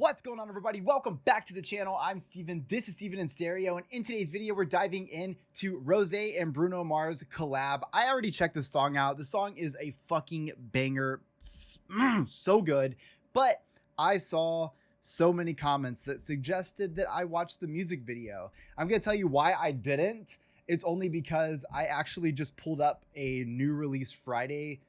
What's going on, everybody? Welcome back to the channel. I'm Steven. This is Steven in Stereo, and in today's video, we're diving into Rose and Bruno Mars collab. I already checked this song out. The song is a fucking banger. So good. But I saw so many comments that suggested that I watch the music video. I'm going to tell you why I didn't. It's only because I actually just pulled up a new release Friday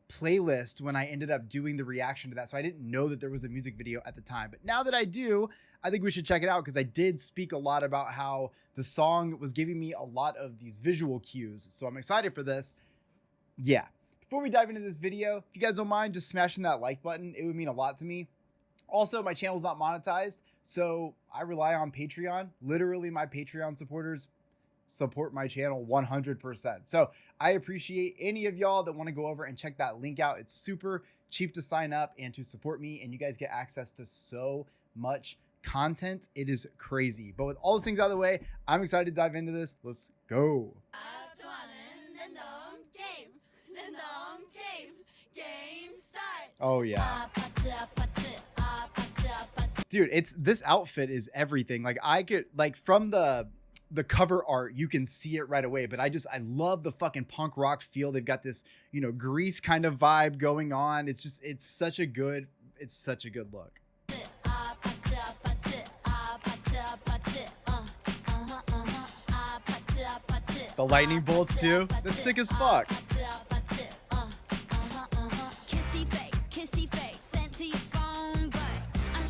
playlist when I ended up doing the reaction to that. So I didn't know that there was a music video at the time. But now that I do, I think we should check it out because I did speak a lot about how the song was giving me a lot of these visual cues. So I'm excited for this. Yeah. Before we dive into this video, if you guys don't mind just smashing that like button, it would mean a lot to me. Also, my channel is not monetized, so I rely on Patreon. Literally, my Patreon supporters support my channel 100%. So I appreciate any of y'all that want to go over and check that link out. It's super cheap to sign up and to support me, and you guys get access to so much content. It is crazy. But with all those things out of the way, I'm excited to dive into this. Let's go. Oh yeah. Dude, this outfit is everything. Like I could, like, from the cover art, you can see it right away, but I love the fucking punk rock feel. They've got this, you know, Grease kind of vibe going on. It's such a good look. The lightning bolts too. That's sick as fuck.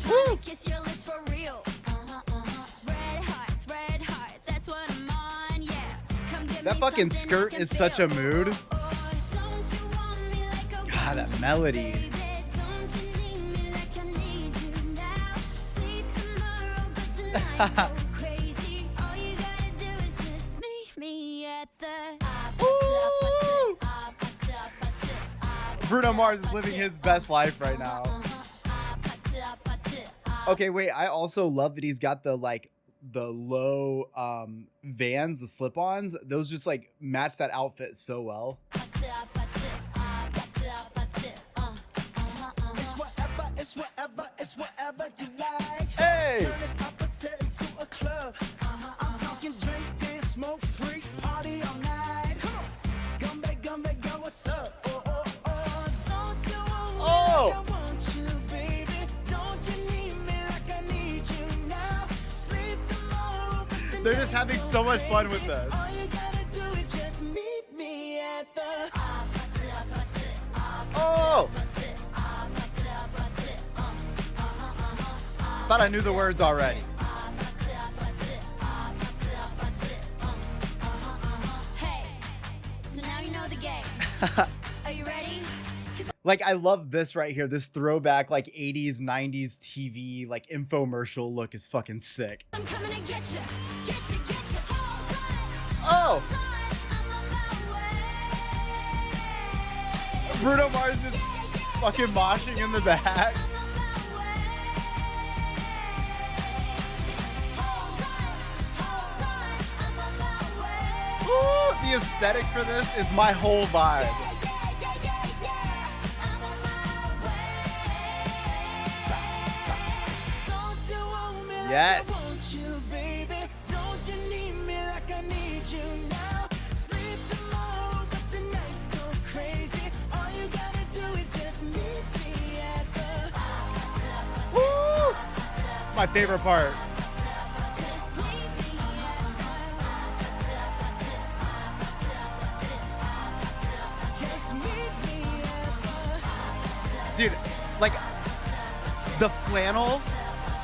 Woo! Kiss your lips for real. Red hearts, that's what I'm on, yeah. That fucking skirt is such a mood. God, that melody. Bruno Mars is living his best life right now. Okay, wait, I also love that he's got the low Vans, the slip-ons. Those just like match that outfit so well. It's whatever you like. Hey! Turn this APT into a club. I'm talking drink, dance, smoke, freak, party all night. Come on. Gumbe, go, what's up? Oh. Don't you want me like I want you, baby? Don't you need me like I need you now? Sleep tomorrow, but tonight They're just having so much fun with this. all you gotta do is just meet me at the Oh! Thought I knew the words already. Hey, so now you know the game. Are you ready? Like, I love this right here. This throwback, like, 80s, 90s TV, like, infomercial look is fucking sick. I'm coming to get you. Oh! Bruno Mars just fucking moshing in the back. Ooh, the aesthetic for this is my whole vibe. Yes. Woo! My favorite part. Dude, like the flannel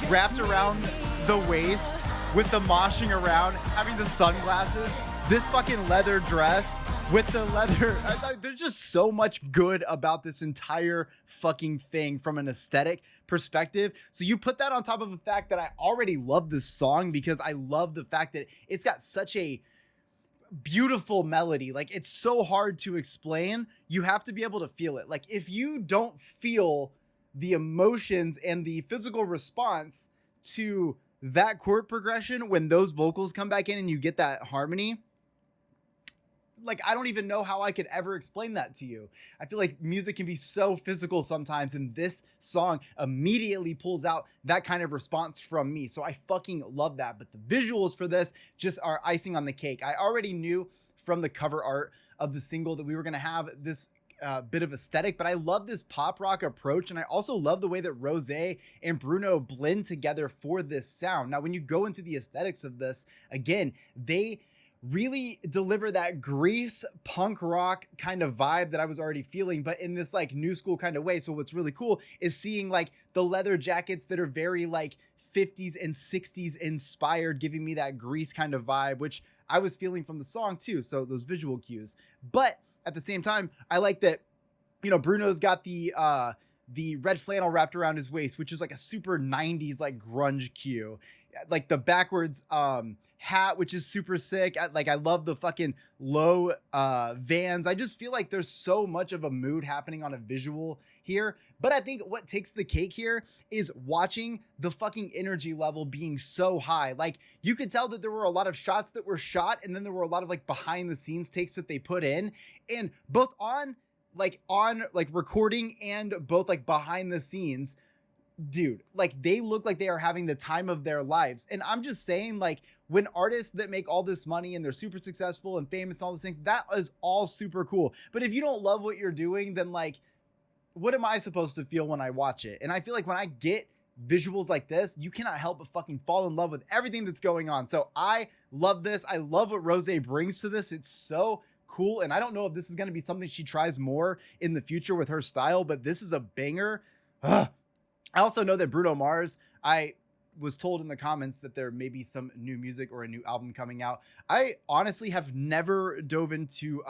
wrapped around the waist with the moshing around, having the sunglasses, this fucking leather dress with the leather. There's just so much good about this entire fucking thing from an aesthetic perspective. So you put that on top of the fact that I already love this song because I love the fact that it's got such a beautiful melody. Like, it's so hard to explain. You have to be able to feel it. Like, if you don't feel the emotions and the physical response to that chord progression when those vocals come back in and you get that harmony, like, I don't even know how I could ever explain that to you. I feel like music can be so physical sometimes, and this song immediately pulls out that kind of response from me. So I fucking love that. But the visuals for this just are icing on the cake. I already knew from the cover art of the single that we were going to have this bit of aesthetic, but I love this pop rock approach. And I also love the way that Rose and Bruno blend together for this sound. Now, when you go into the aesthetics of this, again, they really deliver that Grease punk rock kind of vibe that I was already feeling, but in this like new school kind of way. So what's really cool is seeing like the leather jackets that are very like 50s and 60s inspired, giving me that Grease kind of vibe, which I was feeling from the song too. So those visual cues. But at the same time, I like that, you know, Bruno's got the red flannel wrapped around his waist, which is like a super 90s like grunge cue. Like the backwards hat, which is super sick. I love the fucking low Vans. I just feel like there's so much of a mood happening on a visual here. But I think what takes the cake here is watching the fucking energy level being so high. Like, you could tell that there were a lot of shots that were shot, and then there were a lot of like behind the scenes takes that they put in, and both on recording and both like behind the scenes, dude, like they look like they are having the time of their lives. And I'm just saying, like, when artists that make all this money and they're super successful and famous and all these things, that is all super cool. But if you don't love what you're doing, then like, what am I supposed to feel when I watch it? And I feel like when I get visuals like this, you cannot help but fucking fall in love with everything that's going on. So I love this. I love what Rose brings to this. It's so cool. And I don't know if this is going to be something she tries more in the future with her style, but this is a banger. Ugh. I also know that Bruno Mars, I was told in the comments that there may be some new music or a new album coming out. I honestly have never dove into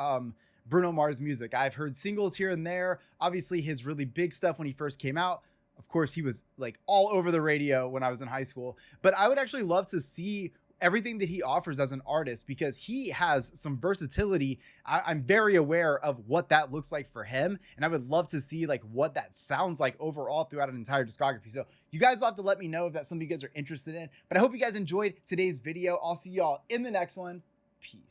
Bruno Mars music. I've heard singles here and there. Obviously, his really big stuff when he first came out. Of course, he was like all over the radio when I was in high school. But I would actually love to see everything that he offers as an artist, because he has some versatility. I'm very aware of what that looks like for him, and I would love to see like what that sounds like overall throughout an entire discography. So you guys will have to let me know if that's something you guys are interested in. But I hope you guys enjoyed today's video. I'll see y'all in the next one. Peace.